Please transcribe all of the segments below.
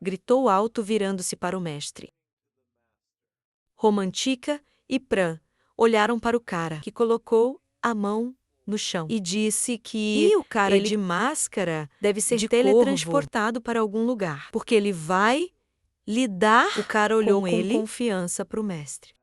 gritou alto virando-se para o mestre. Romantica e Pran olharam para o cara, que colocou a mão no chão e disse que E o cara ele de máscara deve ser de teletransportado para algum lugar, porque ele vai lidar O cara olhou com com ele, confiança para o mestre,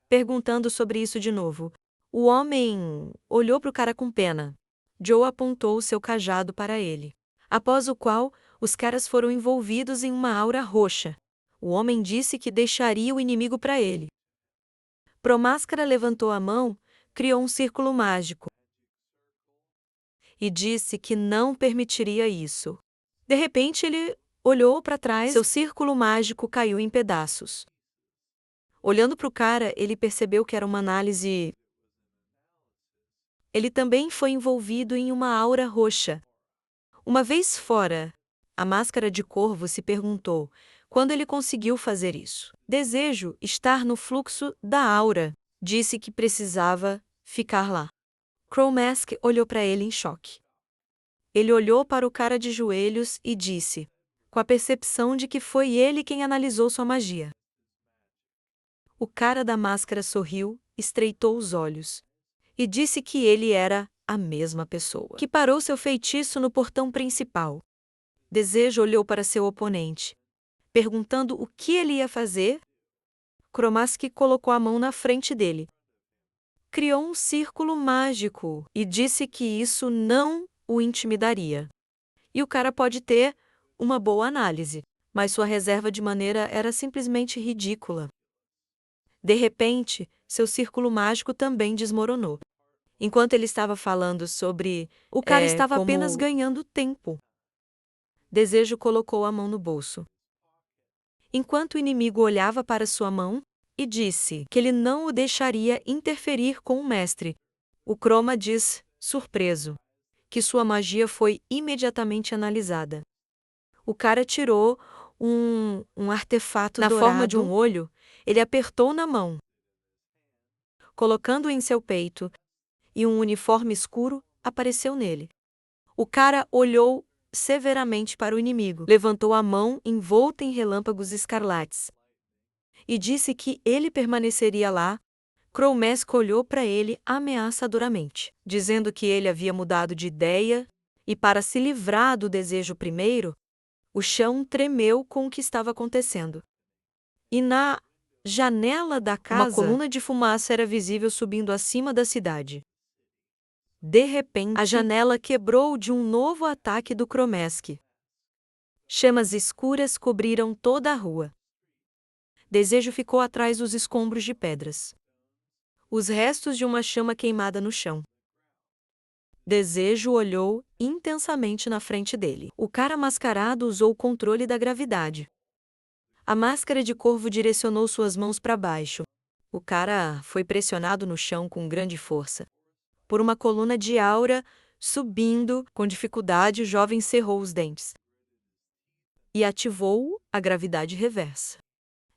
perguntando sobre isso de novo. O homem olhou para o cara com pena. Joe apontou seu cajado para ele, após o qual os caras foram envolvidos em uma aura roxa. O homem disse que deixaria o inimigo para ele. Promáscara levantou a mão, criou um círculo mágico e disse que não permitiria isso. De repente, ele olhou para trás, seu círculo mágico caiu em pedaços. Olhando para o cara, ele percebeu que era uma análise. Ele também foi envolvido em uma aura roxa. Uma vez fora, a máscara de corvo se perguntou quando ele conseguiu fazer isso. Desejo estar no fluxo da aura. Disse que precisava ficar lá. Crow-Mask olhou para ele em choque. Ele olhou para o cara de joelhos e disse, com a percepção de que foi ele quem analisou sua magia. O cara da máscara sorriu, estreitou os olhos e disse que ele era a mesma pessoa, que parou seu feitiço no portão principal. Desejo olhou para seu oponente, perguntando o que ele ia fazer. Crow-Mask colocou a mão na frente dele. Criou um círculo mágico e disse que isso não o intimidaria. E o cara pode ter uma boa análise, mas sua reserva de maneira era simplesmente ridícula. De repente, seu círculo mágico também desmoronou. Enquanto ele estava falando sobre o cara estava apenas ganhando tempo. Desejo colocou a mão no bolso, enquanto o inimigo olhava para sua mão, e disse que ele não o deixaria interferir com o mestre. O Chroma diz, surpreso, que sua magia foi imediatamente analisada. O cara tirou um artefato na forma de um olho, ele apertou na mão, colocando-o em seu peito, e um uniforme escuro apareceu nele. O cara olhou severamente para o inimigo, levantou a mão envolta em relâmpagos escarlates e disse que ele permaneceria lá. Crow-Mask olhou para ele ameaçadoramente, dizendo que ele havia mudado de ideia e, para se livrar do desejo primeiro, o chão tremeu com o que estava acontecendo. E na janela da casa, uma coluna de fumaça era visível subindo acima da cidade. De repente, a janela quebrou de um novo ataque do Crow-Mask. Chamas escuras cobriram toda a rua. Desejo ficou atrás dos escombros de pedras. Os restos de uma chama queimada no chão. Desejo olhou intensamente na frente dele. O cara mascarado usou o controle da gravidade. A máscara de corvo direcionou suas mãos para baixo. O cara foi pressionado no chão com grande força. Por uma coluna de aura, subindo, com dificuldade, o jovem cerrou os dentes e ativou a gravidade reversa.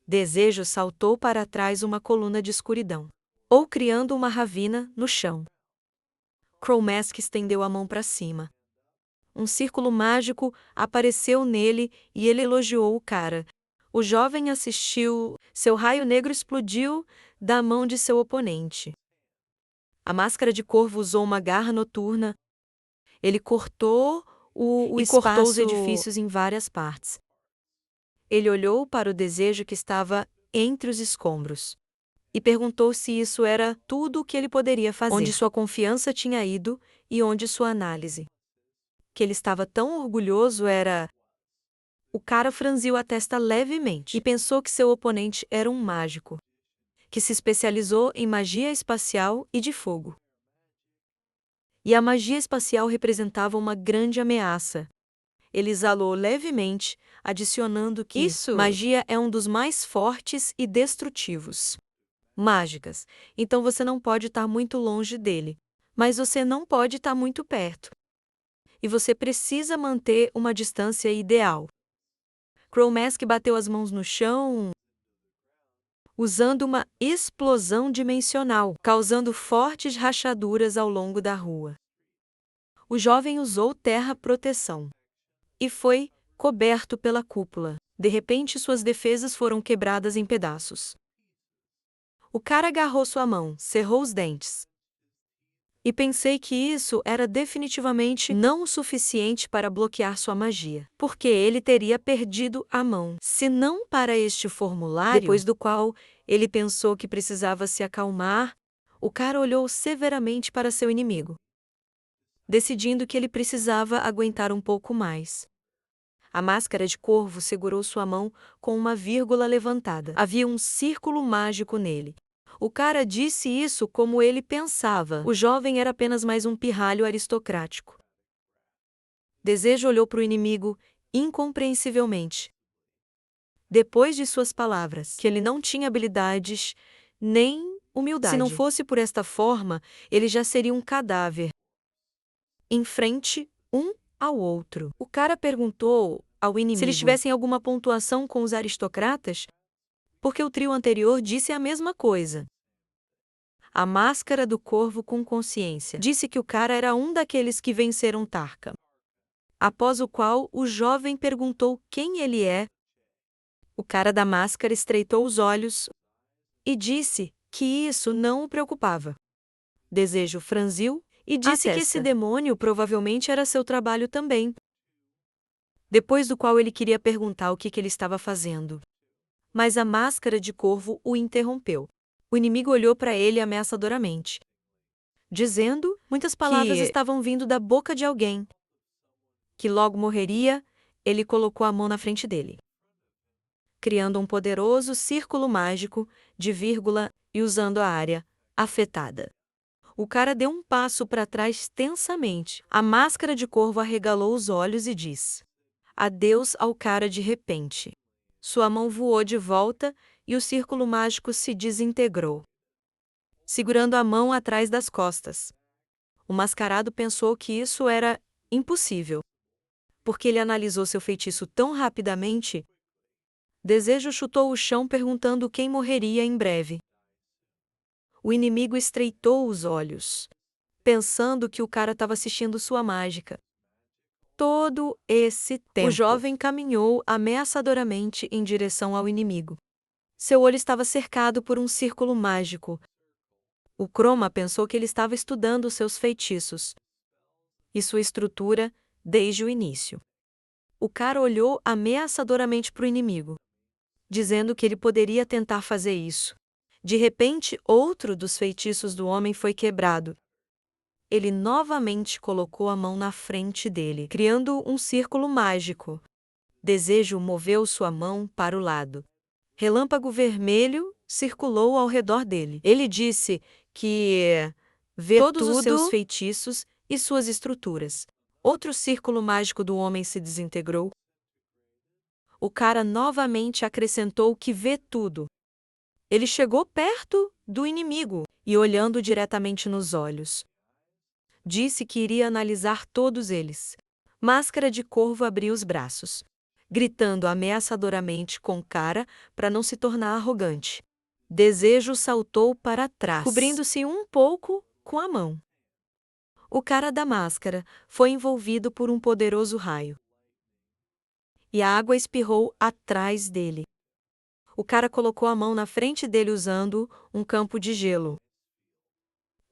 Desejo saltou para trás uma coluna de escuridão, ou criando uma ravina no chão. Crow-Mask estendeu a mão para cima. Um círculo mágico apareceu nele e ele elogiou o cara. O jovem assistiu, seu raio negro explodiu da mão de seu oponente. A máscara de corvo usou uma garra noturna. Ele cortou cortou os edifícios em várias partes. Ele olhou para o desejo que estava entre os escombros e perguntou se isso era tudo o que ele poderia fazer. Onde sua confiança tinha ido e onde sua análise. Que ele estava tão orgulhoso era... O cara franziu a testa levemente e pensou que seu oponente era um mágico, que se especializou em magia espacial e de fogo. E a magia espacial representava uma grande ameaça. Ele exalou levemente, adicionando que magia é um dos mais fortes e destrutivos. Mágicas, então você não pode estar muito longe dele, mas você não pode estar muito perto. E você precisa manter uma distância ideal. Crow-Mask bateu as mãos no chão, usando uma explosão dimensional, causando fortes rachaduras ao longo da rua. O jovem usou terra proteção e foi coberto pela cúpula. De repente, suas defesas foram quebradas em pedaços. O cara agarrou sua mão, cerrou os dentes. E pensei que isso era definitivamente não o suficiente para bloquear sua magia, porque ele teria perdido a mão. Se não para este formulário, depois do qual ele pensou que precisava se acalmar, o cara olhou severamente para seu inimigo, decidindo que ele precisava aguentar um pouco mais. A máscara de corvo segurou sua mão com uma vírgula levantada. Havia um círculo mágico nele. O cara disse isso como ele pensava. O jovem era apenas mais um pirralho aristocrático. Desejo olhou para o inimigo incompreensivelmente. Depois de suas palavras, que ele não tinha habilidades nem humildade. Se não fosse por esta forma, ele já seria um cadáver. Em frente, um ao outro. O cara perguntou ao inimigo se eles tivessem alguma pontuação com os aristocratas, porque o trio anterior disse a mesma coisa. A máscara do corvo com consciência disse que o cara era um daqueles que venceram Tarka. Após o qual, o jovem perguntou quem ele é. O cara da máscara estreitou os olhos e disse que isso não o preocupava. Desejo franziu e disse que esse demônio provavelmente era seu trabalho também. Depois do qual ele queria perguntar o que ele estava fazendo. Mas a máscara de corvo o interrompeu. O inimigo olhou para ele ameaçadoramente, dizendo, muitas palavras estavam vindo da boca de alguém, que logo morreria. Ele colocou a mão na frente dele, criando um poderoso círculo mágico de vírgula e usando a área afetada. O cara deu um passo para trás tensamente. A máscara de corvo arregalou os olhos e disse adeus ao cara de repente. Sua mão voou de volta e o círculo mágico se desintegrou, segurando a mão atrás das costas. O mascarado pensou que isso era impossível, porque ele analisou seu feitiço tão rapidamente. Desejo chutou o chão perguntando quem morreria em breve. O inimigo estreitou os olhos, pensando que o cara estava assistindo sua mágica. Todo esse tempo, o jovem caminhou ameaçadoramente em direção ao inimigo. Seu olho estava cercado por um círculo mágico. O Chroma pensou que ele estava estudando seus feitiços e sua estrutura desde o início. O cara olhou ameaçadoramente para o inimigo, dizendo que ele poderia tentar fazer isso. De repente, outro dos feitiços do homem foi quebrado. Ele novamente colocou a mão na frente dele, criando um círculo mágico. Desejo moveu sua mão para o lado. Relâmpago vermelho circulou ao redor dele. Ele disse que vê todos os seus feitiços e suas estruturas. Outro círculo mágico do homem se desintegrou. O cara novamente acrescentou que vê tudo. Ele chegou perto do inimigo e, olhando diretamente nos olhos, disse que iria analisar todos eles. Máscara de corvo abriu os braços, gritando ameaçadoramente com o cara para não se tornar arrogante. Desejo saltou para trás, cobrindo-se um pouco com a mão. O cara da máscara foi envolvido por um poderoso raio, e a água espirrou atrás dele. O cara colocou a mão na frente dele usando um campo de gelo.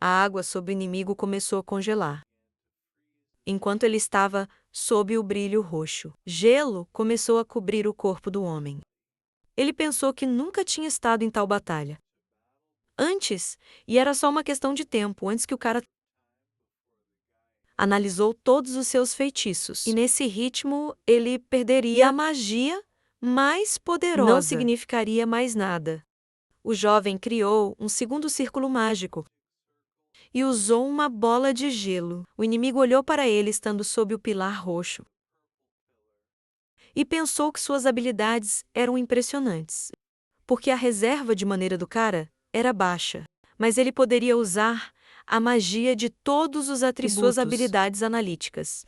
A água sob o inimigo começou a congelar, enquanto ele estava sob o brilho roxo. Gelo começou a cobrir o corpo do homem. Ele pensou que nunca tinha estado em tal batalha antes, e era só uma questão de tempo antes que o cara analisou todos os seus feitiços. E nesse ritmo, ele perderia. E a magia mais poderosa não significaria mais nada. O jovem criou um segundo círculo mágico e usou uma bola de gelo. O inimigo olhou para ele estando sob o pilar roxo e pensou que suas habilidades eram impressionantes, porque a reserva de maneira do cara era baixa, mas ele poderia usar a magia de todos os atributos e suas habilidades analíticas.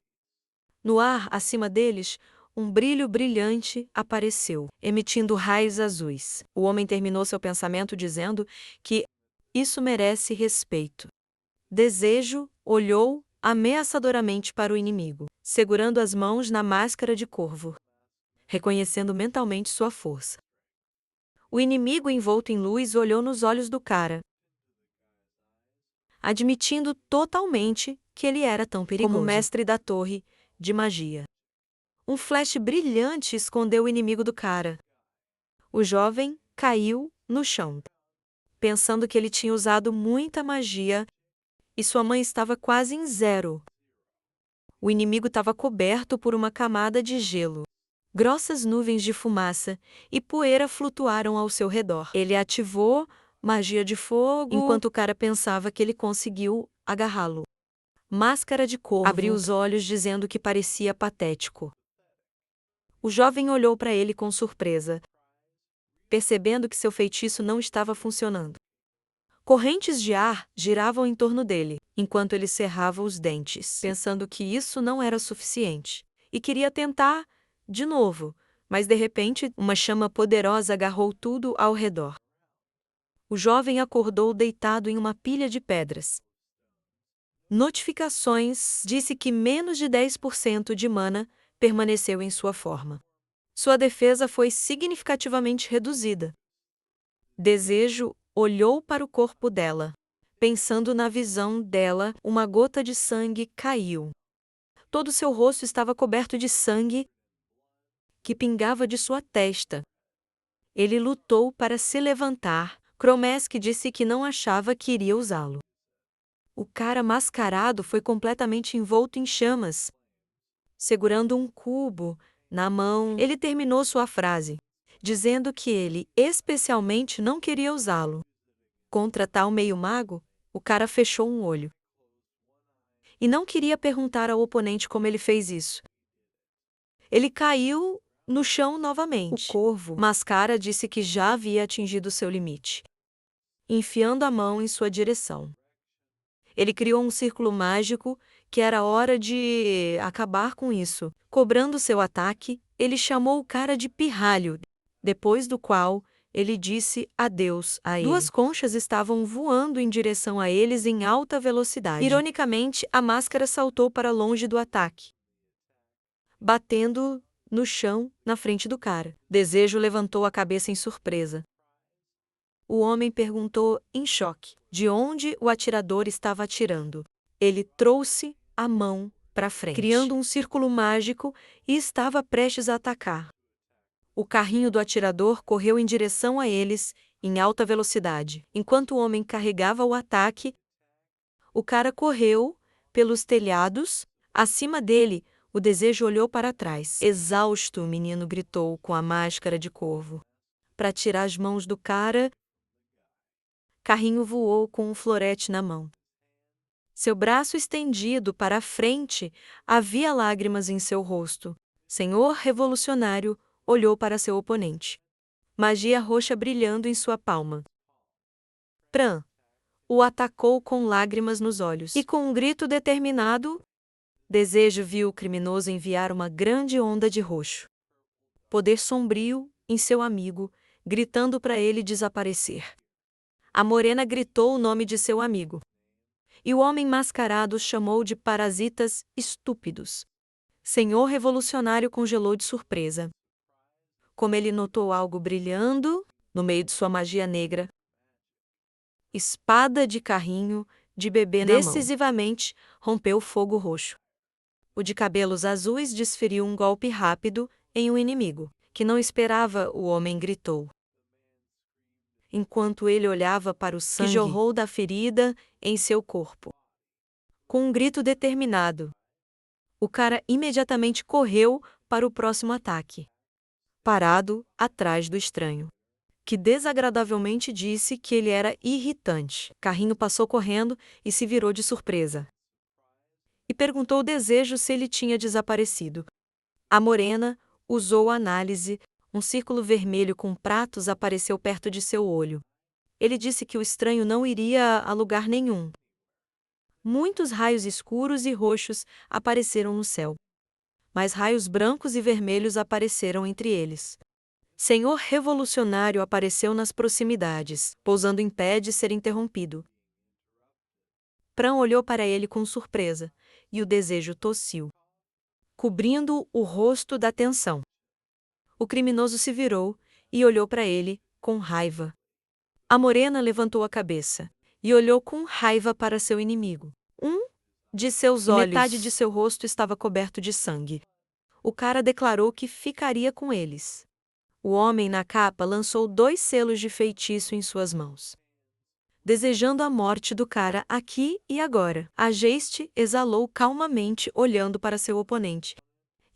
No ar, acima deles, um brilho brilhante apareceu, emitindo raios azuis. O homem terminou seu pensamento dizendo que isso merece respeito. Desejo olhou ameaçadoramente para o inimigo, segurando as mãos na máscara de corvo. reconhecendo mentalmente sua força. O inimigo envolto em luz olhou nos olhos do cara, admitindo totalmente que ele era tão perigoso como o mestre da torre de magia. Um flash brilhante escondeu o inimigo do cara. O jovem caiu no chão, pensando que ele tinha usado muita magia e sua mãe estava quase em zero. O inimigo estava coberto por uma camada de gelo. Grossas nuvens de fumaça e poeira flutuaram ao seu redor. Ele ativou magia de fogo enquanto o cara pensava que ele conseguiu agarrá-lo. Máscara de Corvo abriu os olhos dizendo que parecia patético. O jovem olhou para ele com surpresa, percebendo que seu feitiço não estava funcionando. Correntes de ar giravam em torno dele, enquanto ele cerrava os dentes, pensando que isso não era suficiente, e queria tentar de novo, mas de repente uma chama poderosa agarrou tudo ao redor. O jovem acordou deitado em uma pilha de pedras. Notificações disse que menos de 10% de mana permaneceu em sua forma. Sua defesa foi significativamente reduzida. Desejo olhou para o corpo dela. Pensando na visão dela, uma gota de sangue caiu. Todo seu rosto estava coberto de sangue que pingava de sua testa. Ele lutou para se levantar. Cromesk disse que não achava que iria usá-lo. O cara mascarado foi completamente envolto em chamas. Segurando um cubo na mão, ele terminou sua frase, dizendo que ele especialmente não queria usá-lo. Contra tal meio-mago, o cara fechou um olho. E não queria perguntar ao oponente como ele fez isso. Ele caiu no chão novamente. O corvo mascara disse que já havia atingido seu limite, enfiando a mão em sua direção. Ele criou um círculo mágico que era hora de acabar com isso. Cobrando seu ataque, ele chamou o cara de pirralho, depois do qual ele disse adeus a ele. Duas conchas estavam voando em direção a eles em alta velocidade. Ironicamente, a máscara saltou para longe do ataque, batendo no chão na frente do cara. Desejo levantou a cabeça em surpresa. O homem perguntou em choque de onde o atirador estava atirando. Ele trouxe a mão para frente, criando um círculo mágico, e estava prestes a atacar. O carrinho do atirador correu em direção a eles em alta velocidade. Enquanto o homem carregava o ataque, o cara correu pelos telhados. Acima dele, o desejo olhou para trás. Exausto, o menino gritou com a máscara de corvo para tirar as mãos do cara. Carrinho voou com um florete na mão. Seu braço estendido para a frente, havia lágrimas em seu rosto. Senhor Revolucionário olhou para seu oponente. Magia roxa brilhando em sua palma. Pran o atacou com lágrimas nos olhos. E com um grito determinado, Desejo viu o criminoso enviar uma grande onda de roxo. Poder sombrio em seu amigo, gritando para ele desaparecer. A morena gritou o nome de seu amigo. E o homem mascarado os chamou de parasitas estúpidos. Senhor Revolucionário congelou de surpresa. Como ele notou algo brilhando no meio de sua magia negra. Espada de carrinho de bebê na mão. Decisivamente rompeu o fogo roxo. O de cabelos azuis desferiu um golpe rápido em um inimigo, que não esperava. O homem gritou, enquanto ele olhava para o sangue que jorrou da ferida em seu corpo. Com um grito determinado, o cara imediatamente correu para o próximo ataque, parado atrás do estranho, que desagradavelmente disse que ele era irritante. Carrinho passou correndo e se virou de surpresa. E perguntou ao Desejo se ele tinha desaparecido. A morena usou a análise. Um círculo vermelho com pratos apareceu perto de seu olho. Ele disse que o estranho não iria a lugar nenhum. Muitos raios escuros e roxos apareceram no céu, mas raios brancos e vermelhos apareceram entre eles. Senhor Revolucionário apareceu nas proximidades, pousando em pé de ser interrompido. Pran olhou para ele com surpresa, e o Desejo tossiu, cobrindo o rosto da tensão. O criminoso se virou e olhou para ele, com raiva. A morena levantou a cabeça e olhou com raiva para seu inimigo. De seus olhos, metade de seu rosto estava coberto de sangue. O cara declarou que ficaria com eles. O homem na capa lançou 2 selos de feitiço em suas mãos, desejando a morte do cara aqui e agora. A Geste exalou calmamente olhando para seu oponente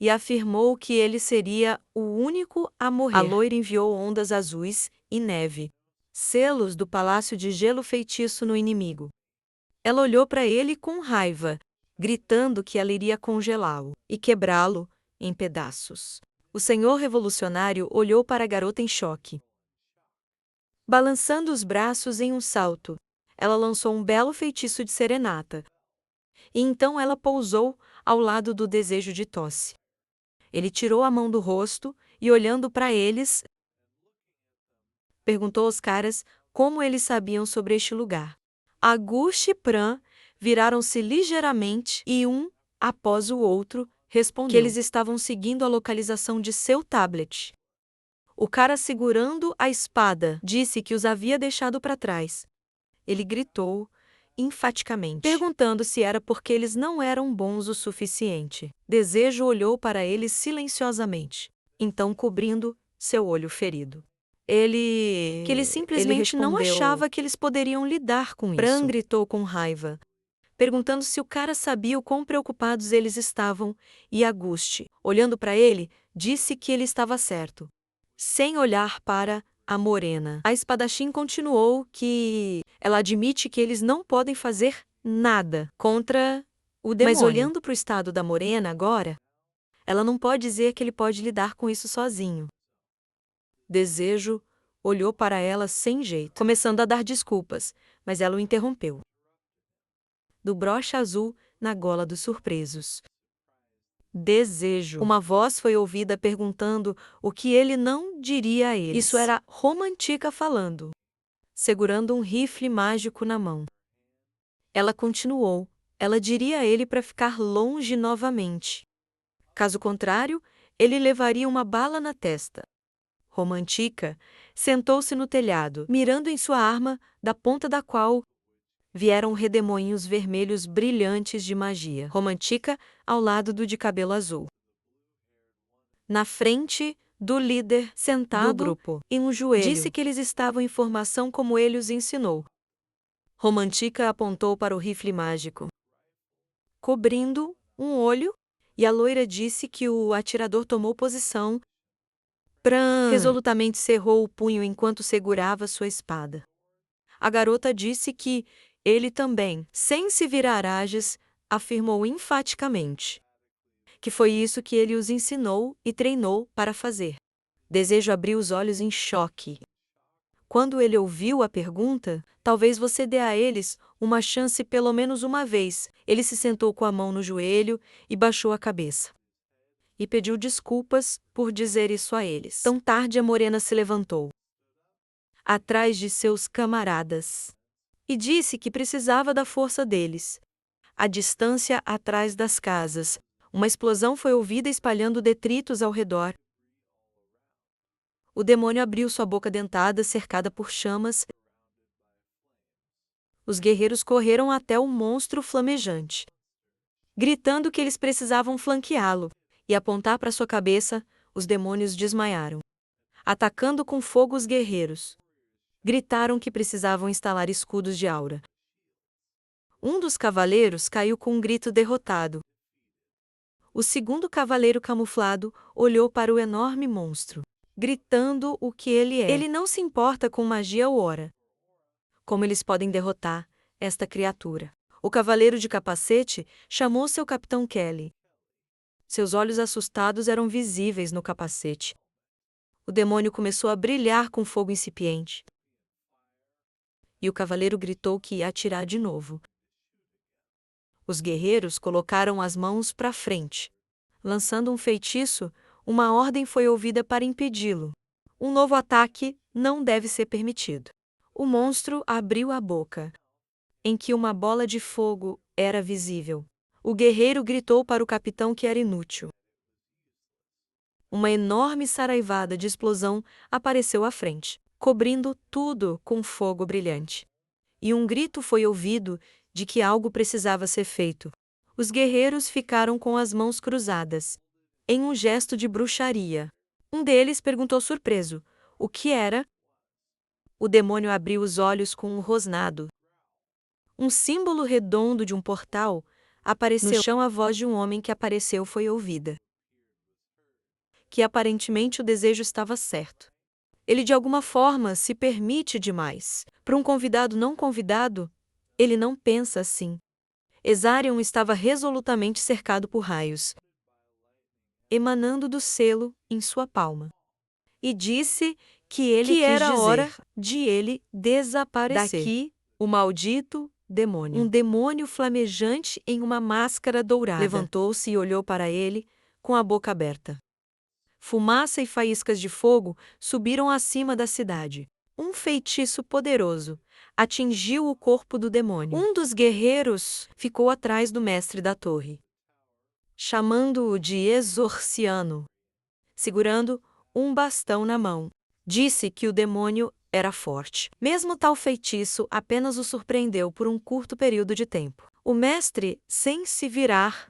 e afirmou que ele seria o único a morrer. A loira enviou ondas azuis e neve, selos do palácio de gelo feitiço no inimigo. Ela olhou para ele com raiva, gritando que ela iria congelá-lo e quebrá-lo em pedaços. O senhor revolucionário olhou para a garota em choque. Balançando os braços em um salto, ela lançou um belo feitiço de serenata. E então ela pousou ao lado do desejo de tosse. Ele tirou a mão do rosto e, olhando para eles, perguntou aos caras como eles sabiam sobre este lugar. Auguste e Pran viraram-se ligeiramente e após o outro, respondeu que eles estavam seguindo a localização de seu tablet. O cara segurando a espada disse que os havia deixado para trás. Ele gritou enfaticamente, perguntando se era porque eles não eram bons o suficiente. Desejo olhou para eles silenciosamente, então cobrindo seu olho ferido. Que ele simplesmente não achava que eles poderiam lidar com isso. Pran gritou com raiva, perguntando se o cara sabia o quão preocupados eles estavam, e Auguste, olhando para ele, disse que ele estava certo, sem olhar para a morena. A espadachim continuou que ela admite que eles não podem fazer nada contra o demônio. Mas olhando para o estado da morena agora, ela não pode dizer que ele pode lidar com isso sozinho. Desejo olhou para ela sem jeito, começando a dar desculpas, mas ela o interrompeu. Do broche azul na gola dos surpresos. Desejo. Uma voz foi ouvida perguntando o que ele não diria a eles. Isso era Romantica falando, segurando um rifle mágico na mão. Ela continuou. Ela diria a ele para ficar longe novamente. Caso contrário, ele levaria uma bala na testa. Romantica sentou-se no telhado, mirando em sua arma, da ponta da qual vieram redemoinhos vermelhos brilhantes de magia. Romantica ao lado do de cabelo azul. Na frente do líder sentado do grupo, em um joelho, disse que eles estavam em formação como ele os ensinou. Romantica apontou para o rifle mágico, cobrindo um olho, e a loira disse que o atirador tomou posição. Pran resolutamente cerrou o punho enquanto segurava sua espada. A garota disse que ele também, sem se virar ages, afirmou enfaticamente que foi isso que ele os ensinou e treinou para fazer. Desejo abriu os olhos em choque. Quando ele ouviu a pergunta, talvez você dê a eles uma chance pelo menos uma vez. Ele se sentou com a mão no joelho e baixou a cabeça. E pediu desculpas por dizer isso a eles. Tão tarde a morena se levantou, atrás de seus camaradas, e disse que precisava da força deles. À distância atrás das casas, uma explosão foi ouvida espalhando detritos ao redor. O demônio abriu sua boca dentada cercada por chamas. Os guerreiros correram até o monstro flamejante, gritando que eles precisavam flanqueá-lo e apontar para sua cabeça. Os demônios desmaiaram, atacando com fogo os guerreiros. Gritaram que precisavam instalar escudos de aura. Um dos cavaleiros caiu com um grito derrotado. O segundo cavaleiro camuflado olhou para o enorme monstro, gritando o que ele é. Ele não se importa com magia ou aura. Como eles podem derrotar esta criatura? O cavaleiro de capacete chamou seu capitão Kelly. Seus olhos assustados eram visíveis no capacete. O demônio começou a brilhar com fogo incipiente. E o cavaleiro gritou que ia atirar de novo. Os guerreiros colocaram as mãos para frente. Lançando um feitiço, uma ordem foi ouvida para impedi-lo. Um novo ataque não deve ser permitido. O monstro abriu a boca, em que uma bola de fogo era visível. O guerreiro gritou para o capitão que era inútil. Uma enorme saraivada de explosão apareceu à frente, cobrindo tudo com fogo brilhante. E um grito foi ouvido de que algo precisava ser feito. Os guerreiros ficaram com as mãos cruzadas, em um gesto de bruxaria. Um deles perguntou surpreso: o que era? O demônio abriu os olhos com um rosnado. Um símbolo redondo de um portal apareceu no chão. A voz de um homem que apareceu foi ouvida. Que aparentemente o desejo estava certo. Ele de alguma forma se permite demais. Para um convidado não convidado, ele não pensa assim. Exarion estava resolutamente cercado por raios, emanando do selo em sua palma. E disse que ele quis era dizer hora de ele desaparecer. Daqui, O maldito demônio. Um demônio flamejante em uma máscara dourada. Levantou-se e olhou para ele, com a boca aberta. Fumaça e faíscas de fogo subiram acima da cidade. Um feitiço poderoso atingiu o corpo do demônio. Um dos guerreiros ficou atrás do mestre da torre, chamando-o de Exorciano, segurando um bastão na mão. Disse que o demônio era forte. Mesmo tal feitiço apenas o surpreendeu por um curto período de tempo. O mestre, sem se virar,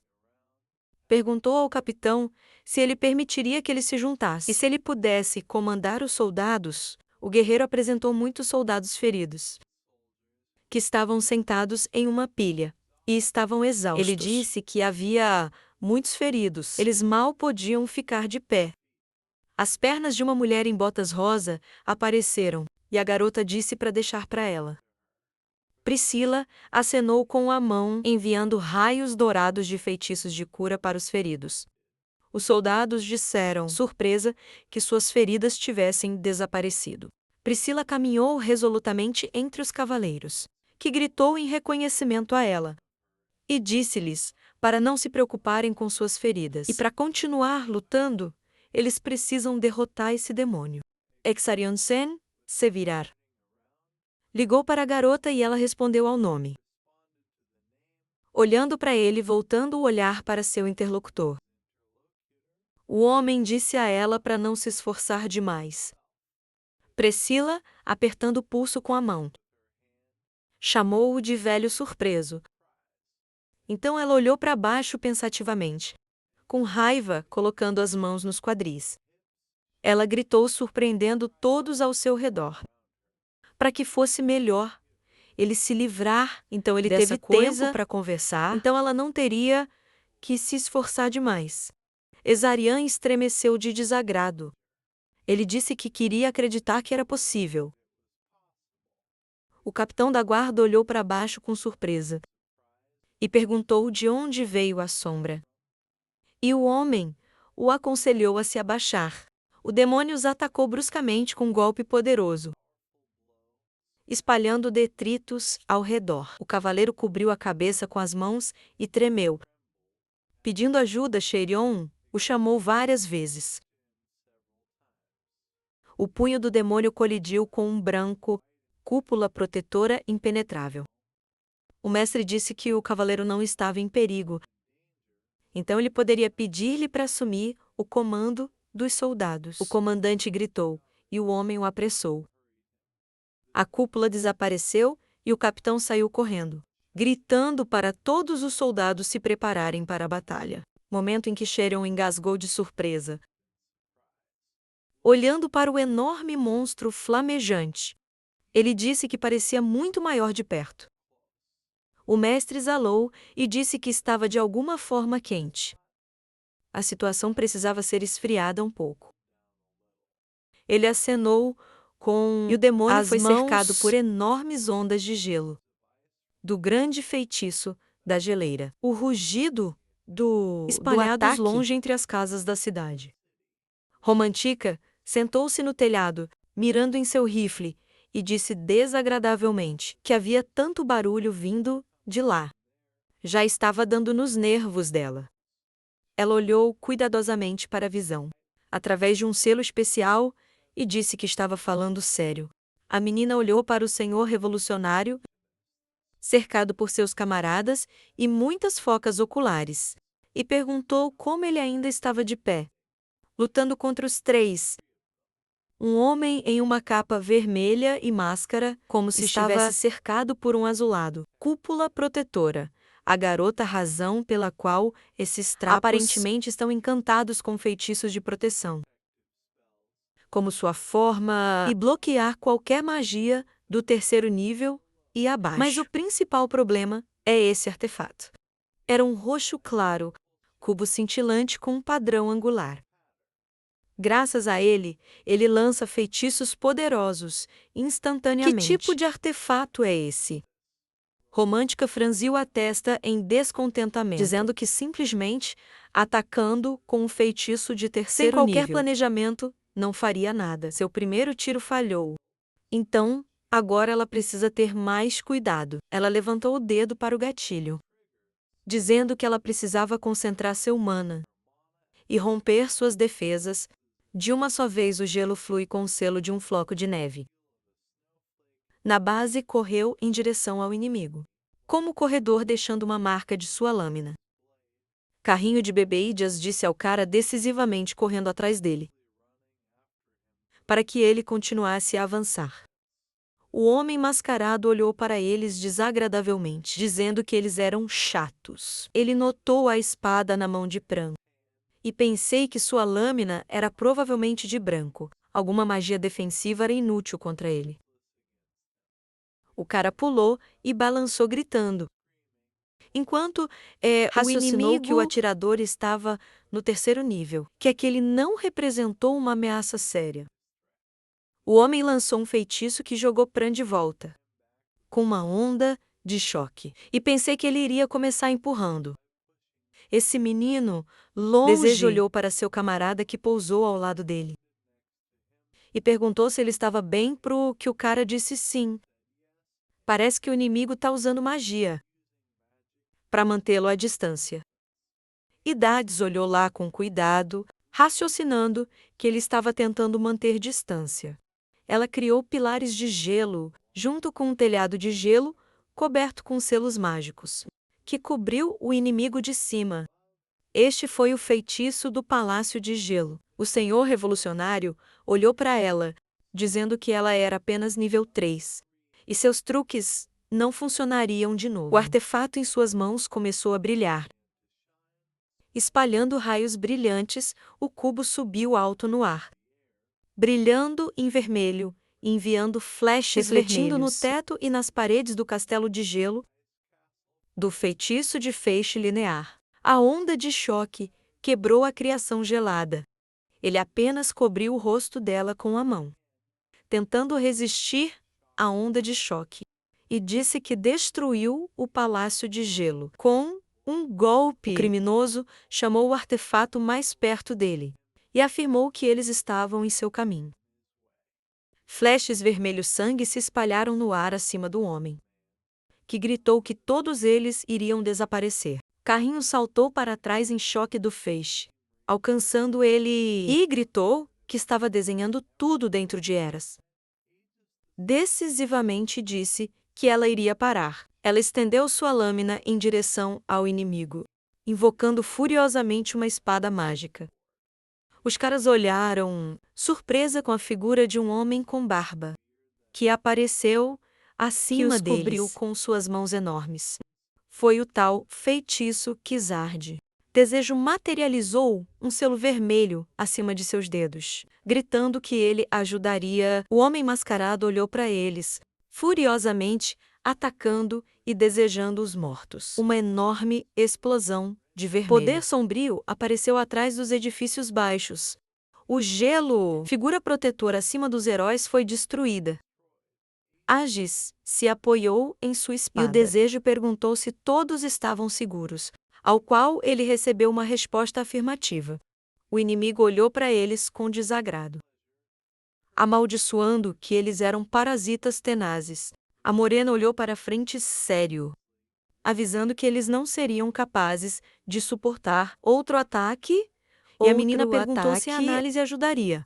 perguntou ao capitão se ele permitiria que ele se juntasse. E se ele pudesse comandar os soldados, o guerreiro apresentou muitos soldados feridos, que estavam sentados em uma pilha, e estavam exaustos. Ele disse que havia muitos feridos. Eles mal podiam ficar de pé. As pernas de uma mulher em botas rosa apareceram, e a garota disse para deixar para ela. Priscila acenou com a mão, enviando raios dourados de feitiços de cura para os feridos. Os soldados disseram, surpresa, que suas feridas tivessem desaparecido. Priscila caminhou resolutamente entre os cavaleiros, que gritou em reconhecimento a ela, e disse-lhes para não se preocuparem com suas feridas. E para continuar lutando, eles precisam derrotar esse demônio. Exarion Sen, se virar. Ligou para a garota e ela respondeu ao nome. Olhando para ele, voltando o olhar para seu interlocutor. O homem disse a ela para não se esforçar demais. Priscila, apertando o pulso com a mão, chamou-o de velho surpreso. Então ela olhou para baixo pensativamente, com raiva, colocando as mãos nos quadris. Ela gritou, surpreendendo todos ao seu redor. Para que fosse melhor ele se livrar, então ele teve tempo para conversar, então ela não teria que se esforçar demais. Exarian estremeceu de desagrado. Ele disse que queria acreditar que era possível. O capitão da guarda olhou para baixo com surpresa e perguntou de onde veio a sombra. E o homem o aconselhou a se abaixar. O demônio os atacou bruscamente com um golpe poderoso, espalhando detritos ao redor. O cavaleiro cobriu a cabeça com as mãos e tremeu. Pedindo ajuda, Cheirion o chamou várias vezes. O punho do demônio colidiu com um branco, cúpula protetora impenetrável. O mestre disse que o cavaleiro não estava em perigo. Então ele poderia pedir-lhe para assumir o comando dos soldados. O comandante gritou, e o homem o apressou. A cúpula desapareceu e o capitão saiu correndo, gritando para todos os soldados se prepararem para a batalha. Momento em que Cheirion engasgou de surpresa, olhando para o enorme monstro flamejante. Ele disse que parecia muito maior de perto. O mestre exalou e disse que estava de alguma forma quente. A situação precisava ser esfriada um pouco. Ele acenou e o demônio foi cercado por enormes ondas de gelo, do grande feitiço da geleira. O rugido espalhados longe entre as casas da cidade. Romantica sentou-se no telhado, mirando em seu rifle, e disse desagradavelmente que havia tanto barulho vindo de lá. Já estava dando nos nervos dela. Ela olhou cuidadosamente para a visão, através de um selo especial, e disse que estava falando sério. A menina olhou para o senhor revolucionário, cercado por seus camaradas e muitas focas oculares, e perguntou como ele ainda estava de pé. lutando contra os três. Um homem em uma capa vermelha e máscara, como se estivesse cercado por um azulado. Cúpula protetora. A garota razão pela qual esses trapos aparentemente estão encantados com feitiços de proteção. Como sua forma e bloquear qualquer magia do terceiro nível e abaixo. Mas o principal problema é esse artefato. Era um roxo claro, cubo cintilante com um padrão angular. Graças a ele, ele lança feitiços poderosos, instantaneamente. Que tipo de artefato é esse? Romântica franziu a testa em descontentamento, dizendo que simplesmente, atacando com um feitiço de terceiro nível. Sem qualquer planejamento, não faria nada. Seu primeiro tiro falhou. Então, agora ela precisa ter mais cuidado. Ela levantou o dedo para o gatilho, dizendo que ela precisava concentrar seu mana e romper suas defesas. De uma só vez o gelo flui com o selo de um floco de neve. Na base, correu em direção ao inimigo, como corredor deixando uma marca de sua lâmina. Carrinho de bebêidas, disse ao cara decisivamente correndo atrás dele, para que ele continuasse a avançar. O homem mascarado olhou para eles desagradavelmente, dizendo que eles eram chatos. Ele notou a espada na mão de Pran. E pensei que sua lâmina era provavelmente de branco. Alguma magia defensiva era inútil contra ele. O cara pulou e balançou gritando. Enquanto raciocinou que o atirador estava no terceiro nível, que aquele não representou uma ameaça séria. O homem lançou um feitiço que jogou Pran de volta, com uma onda de choque. E pensei que ele iria começar empurrando. Esse menino, longe, Desejo olhou para seu camarada que pousou ao lado dele. E perguntou se ele estava bem, pro que o cara disse sim. Parece que o inimigo está usando magia para mantê-lo à distância. E Dades olhou lá com cuidado, raciocinando que ele estava tentando manter distância. Ela criou pilares de gelo, junto com um telhado de gelo, coberto com selos mágicos, que cobriu o inimigo de cima. Este foi o feitiço do Palácio de Gelo. O senhor revolucionário olhou para ela, dizendo que ela era apenas nível 3, e seus truques não funcionariam de novo. O artefato em suas mãos começou a brilhar. Espalhando raios brilhantes, o cubo subiu alto no ar, brilhando em vermelho, enviando flashes refletindo no teto e nas paredes do castelo de gelo do feitiço de feixe linear. A onda de choque quebrou a criação gelada. Ele apenas cobriu o rosto dela com a mão, tentando resistir à onda de choque, e disse que destruiu o Palácio de Gelo com um golpe. O criminoso chamou o artefato mais perto dele e afirmou que eles estavam em seu caminho. Flashes vermelho-sangue se espalharam no ar acima do homem, que gritou que todos eles iriam desaparecer. Carrinho saltou para trás em choque do feixe, alcançando ele e gritou que estava desenhando tudo dentro de Eras. Decisivamente disse que ela iria parar. Ela estendeu sua lâmina em direção ao inimigo, invocando furiosamente uma espada mágica. Os caras olharam, surpresa com a figura de um homem com barba, que apareceu acima deles, que os cobriu com suas mãos enormes. Foi o tal feitiço Kizard. Desejo materializou um selo vermelho acima de seus dedos, gritando que ele ajudaria. O homem mascarado olhou para eles, furiosamente, atacando e desejando os mortos. Uma enorme explosão de vermelho. Poder sombrio apareceu atrás dos edifícios baixos. O gelo, figura protetora acima dos heróis, foi destruída. Agis se apoiou em sua espada. E o desejo perguntou se todos estavam seguros, ao qual ele recebeu uma resposta afirmativa. O inimigo olhou para eles com desagrado, amaldiçoando que eles eram parasitas tenazes. A morena olhou para frente sério, avisando que eles não seriam capazes de suportar outro ataque, e a menina perguntou se a análise ajudaria.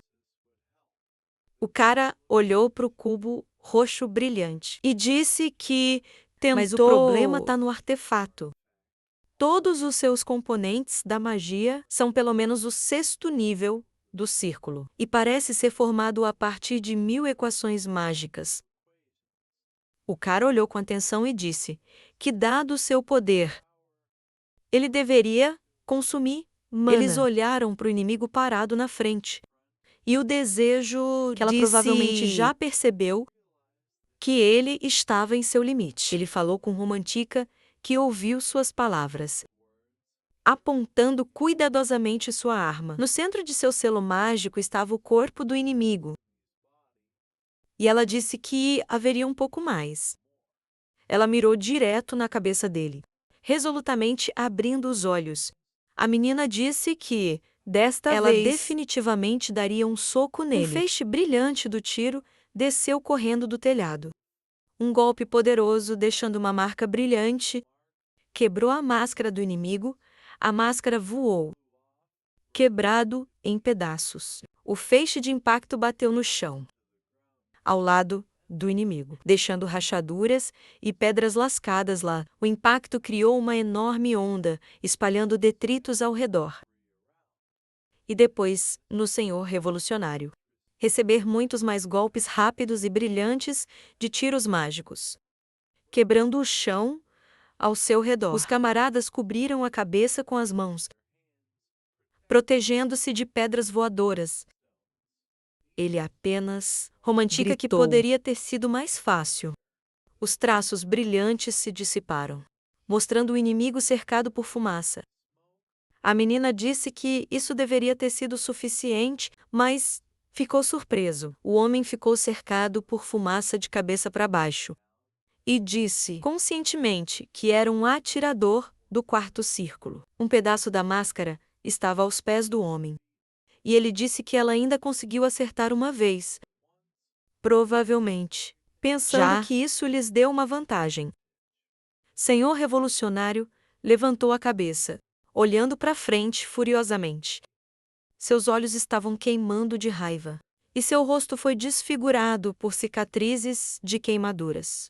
O cara olhou para o cubo roxo brilhante e disse que tentou. Mas o problema está no artefato. Todos os seus componentes da magia são pelo menos o 6º nível do círculo, e parece ser formado a partir de 1000 equações mágicas. O cara olhou com atenção e disse que, dado o seu poder, ele deveria consumir mana. Eles olharam para o inimigo parado na frente. E o desejo que ela provavelmente já percebeu que ele estava em seu limite. Ele falou com Romantica, que ouviu suas palavras, apontando cuidadosamente sua arma. No centro de seu selo mágico estava o corpo do inimigo. E ela disse que haveria um pouco mais. Ela mirou direto na cabeça dele, resolutamente abrindo os olhos. A menina disse que, desta vez, ela definitivamente daria um soco nele. Um feixe brilhante do tiro desceu correndo do telhado. Um golpe poderoso, deixando uma marca brilhante, quebrou a máscara do inimigo. A máscara voou, quebrado em pedaços. O feixe de impacto bateu no chão, ao lado do inimigo, deixando rachaduras e pedras lascadas lá. O impacto criou uma enorme onda, espalhando detritos ao redor. E depois, no Senhor Revolucionário, receber muitos mais golpes rápidos e brilhantes de tiros mágicos, quebrando o chão ao seu redor. Os camaradas cobriram a cabeça com as mãos, protegendo-se de pedras voadoras. Ele apenas Romantica gritou, que poderia ter sido mais fácil. Os traços brilhantes se dissiparam, mostrando o inimigo cercado por fumaça. A menina disse que isso deveria ter sido suficiente, mas ficou surpreso. O homem ficou cercado por fumaça de cabeça para baixo e disse conscientemente que era um atirador do quarto círculo. Um pedaço da máscara estava aos pés do homem. E ele disse que ela ainda conseguiu acertar uma vez, provavelmente pensando que isso lhes deu uma vantagem. Senhor Revolucionário levantou a cabeça, olhando para frente furiosamente. Seus olhos estavam queimando de raiva, e seu rosto foi desfigurado por cicatrizes de queimaduras.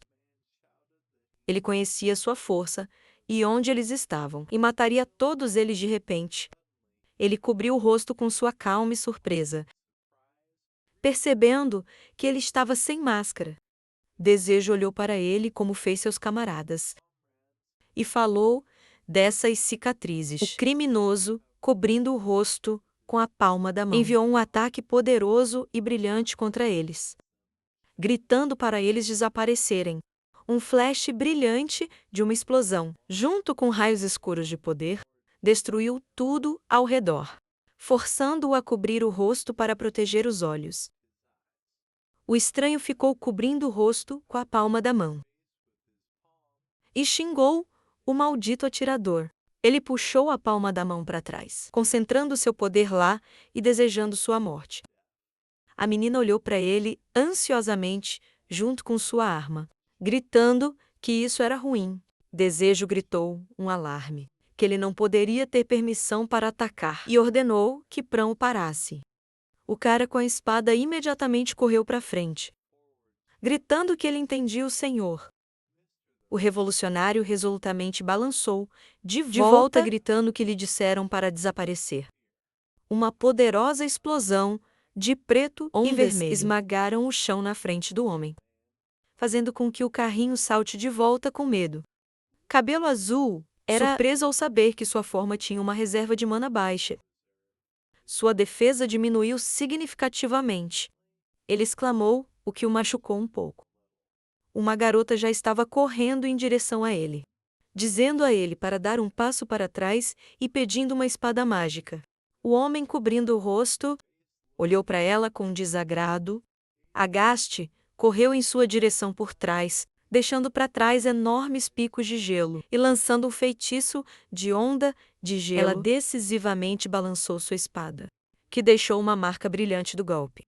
Ele conhecia sua força e onde eles estavam, e mataria todos eles de repente. Ele cobriu o rosto com sua calma e surpresa, percebendo que ele estava sem máscara. Desejo olhou para ele como fez seus camaradas e falou dessas cicatrizes. O criminoso, cobrindo o rosto com a palma da mão, enviou um ataque poderoso e brilhante contra eles, gritando para eles desaparecerem. Um flash brilhante de uma explosão, junto com raios escuros de poder, destruiu tudo ao redor, forçando-o a cobrir o rosto para proteger os olhos. O estranho ficou cobrindo o rosto com a palma da mão e xingou o maldito atirador. Ele puxou a palma da mão para trás, concentrando seu poder lá e desejando sua morte. A menina olhou para ele ansiosamente, junto com sua arma, gritando que isso era ruim. Desejo gritou um alarme, que ele não poderia ter permissão para atacar, e ordenou que Prão o parasse. O cara com a espada imediatamente correu para frente, gritando que ele entendia o Senhor. O revolucionário resolutamente balançou, de volta gritando que lhe disseram para desaparecer. Uma poderosa explosão de preto e vermelho esmagaram o chão na frente do homem, fazendo com que o carrinho salte de volta com medo. Cabelo Azul era surpreso ao saber que sua forma tinha uma reserva de mana baixa. Sua defesa diminuiu significativamente. Ele exclamou, o que o machucou um pouco. Uma garota já estava correndo em direção a ele, dizendo a ele para dar um passo para trás e pedindo uma espada mágica. O homem, cobrindo o rosto, olhou para ela com desagrado. Agaste correu em sua direção por trás, deixando para trás enormes picos de gelo e lançando um feitiço de onda de gelo. Ela decisivamente balançou sua espada, que deixou uma marca brilhante do golpe.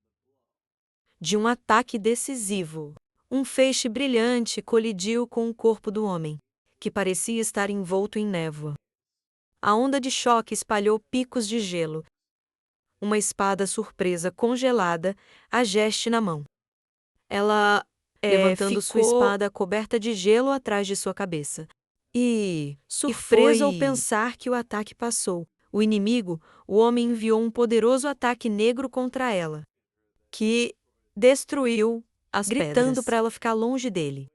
De um ataque decisivo, um feixe brilhante colidiu com o corpo do homem, que parecia estar envolto em névoa. A onda de choque espalhou picos de gelo. Uma espada surpresa congelada, a geste na mão. Ela levantando sua espada coberta de gelo atrás de sua cabeça. Surpreso ao pensar que o ataque passou, O inimigo, o homem enviou um poderoso ataque negro contra ela, que destruiu as gritando para ela ficar longe dele.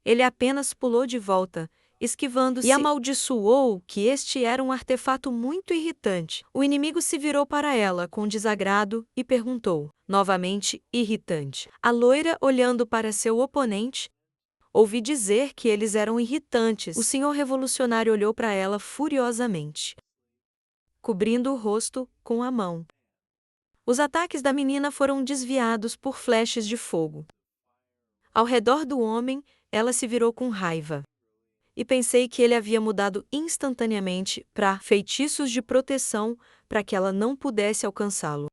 Ele apenas pulou de volta, esquivando-se, e amaldiçoou que este era um artefato muito irritante. O inimigo se virou para ela com desagrado e perguntou, novamente irritante. A loira, olhando para seu oponente, ouvi dizer que eles eram irritantes. O senhor revolucionário olhou para ela furiosamente, cobrindo o rosto com a mão. Os ataques da menina foram desviados por flechas de fogo. Ao redor do homem, ela se virou com raiva. E pensei que ele havia mudado instantaneamente para feitiços de proteção para que ela não pudesse alcançá-lo.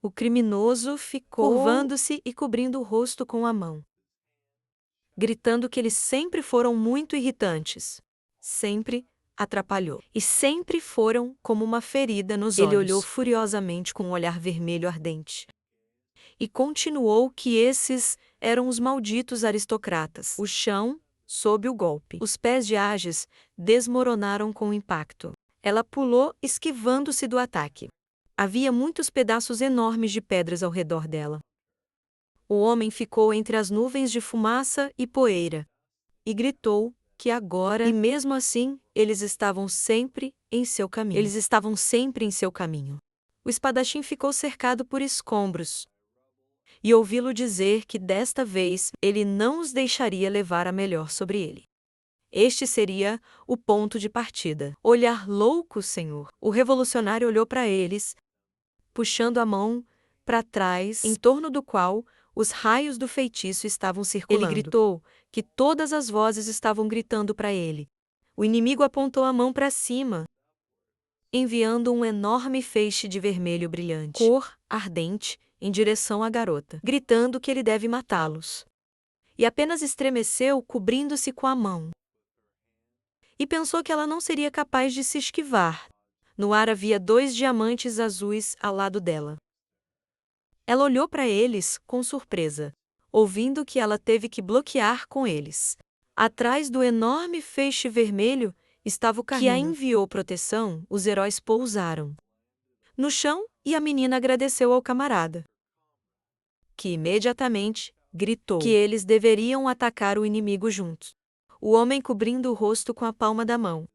O criminoso ficou curvando-se e cobrindo o rosto com a mão, gritando que eles sempre foram muito irritantes. Sempre atrapalhou. E sempre foram como uma ferida nos olhos. Ele olhou furiosamente com um olhar vermelho ardente. E continuou que esses eram os malditos aristocratas. O chão, sob o golpe. Os pés de Agis desmoronaram com o impacto. Ela pulou, esquivando-se do ataque. Havia muitos pedaços enormes de pedras ao redor dela. O homem ficou entre as nuvens de fumaça e poeira. E gritou que agora, e mesmo assim, eles estavam sempre em seu caminho. Eles estavam sempre em seu caminho. O espadachim ficou cercado por escombros. E ouvi-lo dizer que desta vez ele não os deixaria levar a melhor sobre ele. Este seria o ponto de partida. Olhar louco, senhor. O revolucionário olhou para eles, puxando a mão para trás, em torno do qual os raios do feitiço estavam circulando. Ele gritou que todas as vozes estavam gritando para ele. O inimigo apontou a mão para cima, enviando um enorme feixe de vermelho brilhante, cor ardente, em direção à garota, gritando que ele deve matá-los. E apenas estremeceu, cobrindo-se com a mão. E pensou que ela não seria capaz de se esquivar. No ar havia 2 diamantes azuis ao lado dela. Ela olhou para eles com surpresa, ouvindo que ela teve que bloquear com eles. Atrás do enorme feixe vermelho estava o carrinho que a enviou proteção. Os heróis pousaram no chão e a menina agradeceu ao camarada, que imediatamente gritou que eles deveriam atacar o inimigo juntos. O homem, cobrindo o rosto com a palma da mão,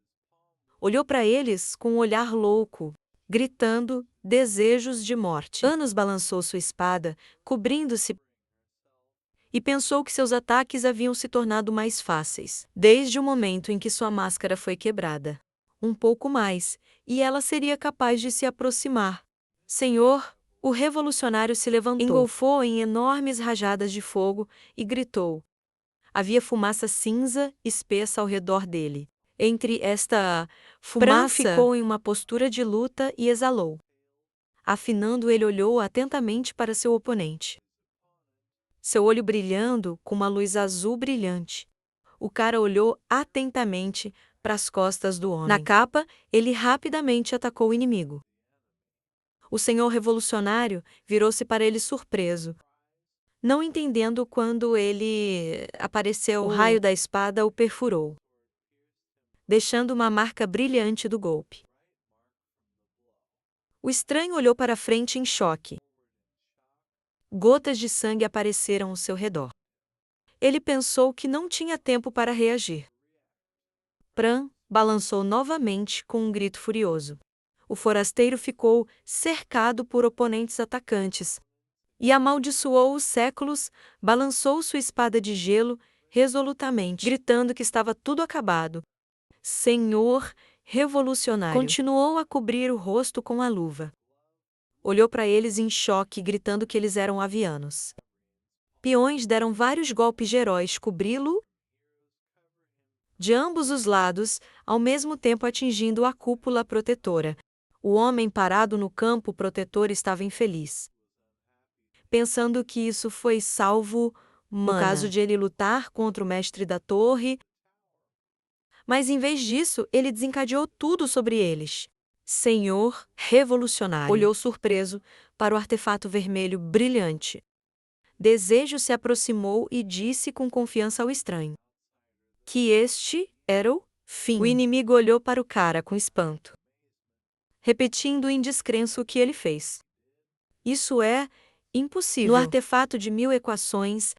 olhou para eles com um olhar louco, gritando desejos de morte. Anos balançou sua espada, cobrindo-se, e pensou que seus ataques haviam se tornado mais fáceis, desde o momento em que sua máscara foi quebrada. Um pouco mais, e ela seria capaz de se aproximar. Senhor, o revolucionário se levantou, engolfou em enormes rajadas de fogo e gritou. Havia fumaça cinza espessa ao redor dele. Entre esta fumaça, ficou em uma postura de luta e exalou. Afinando, ele olhou atentamente para seu oponente. Seu olho brilhando com uma luz azul brilhante. O cara olhou atentamente para as costas do homem. Na capa, ele rapidamente atacou o inimigo. O senhor revolucionário virou-se para ele surpreso, não entendendo quando ele apareceu. O raio da espada o perfurou, deixando uma marca brilhante do golpe. O estranho olhou para frente em choque. Gotas de sangue apareceram ao seu redor. Ele pensou que não tinha tempo para reagir. Pran balançou novamente com um grito furioso. O forasteiro ficou cercado por oponentes atacantes e amaldiçoou os séculos, balançou sua espada de gelo resolutamente, gritando que estava tudo acabado. Senhor revolucionário. Continuou a cobrir o rosto com a luva. Olhou para eles em choque, gritando que eles eram avianos. Peões deram vários golpes de heróis cobri-lo de ambos os lados, ao mesmo tempo atingindo a cúpula protetora. O homem parado no campo protetor estava infeliz, pensando que isso foi salvo no caso de ele lutar contra o mestre da torre. Mas em vez disso, ele desencadeou tudo sobre eles. Senhor revolucionário olhou surpreso para o artefato vermelho brilhante. Desejo se aproximou e disse com confiança ao estranho que este era o fim. O inimigo olhou para o cara com espanto. repetindo em descrença o que ele fez. Isso é impossível. No artefato de 1000 equações,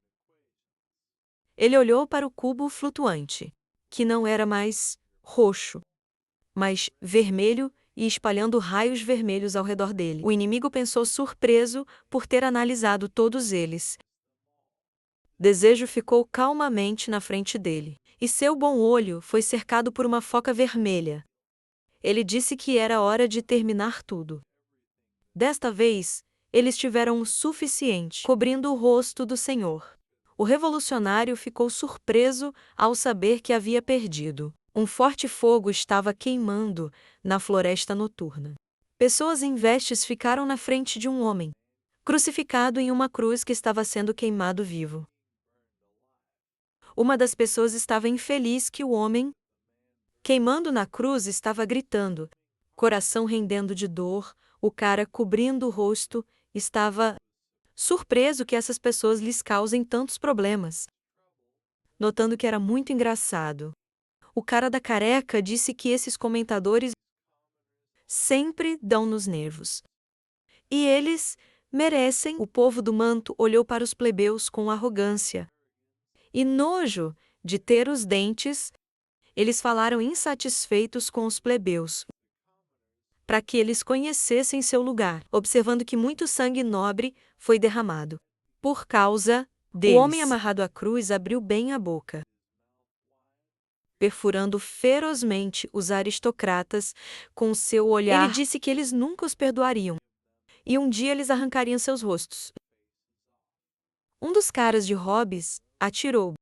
ele olhou para o cubo flutuante, que não era mais roxo, mas vermelho e espalhando raios vermelhos ao redor dele. O inimigo pensou surpreso por ter analisado todos eles. Desejo ficou calmamente na frente dele, e seu bom olho foi cercado por uma foca vermelha. Ele disse que era hora de terminar tudo. Desta vez, eles tiveram o suficiente, cobrindo o rosto do Senhor. O revolucionário ficou surpreso ao saber que havia perdido. Um forte fogo estava queimando na floresta noturna. Pessoas em vestes ficaram na frente de um homem, crucificado em uma cruz que estava sendo queimado vivo. Uma das pessoas estava infeliz que o homem, queimando na cruz, estava gritando, coração rendendo de dor, o cara cobrindo o rosto, estava surpreso que essas pessoas lhes causem tantos problemas. Notando que era muito engraçado, o cara da careca disse que esses comentadores sempre dão nos nervos. E eles merecem. O povo do manto olhou para os plebeus com arrogância e nojo de ter os dentes. Eles falaram insatisfeitos com os plebeus, para que eles conhecessem seu lugar, observando que muito sangue nobre foi derramado. Por causa deles, o homem amarrado à cruz abriu bem a boca, perfurando ferozmente os aristocratas com seu olhar. Ele disse que eles nunca os perdoariam, e um dia eles arrancariam seus rostos. Um dos caras de Hobbes atirou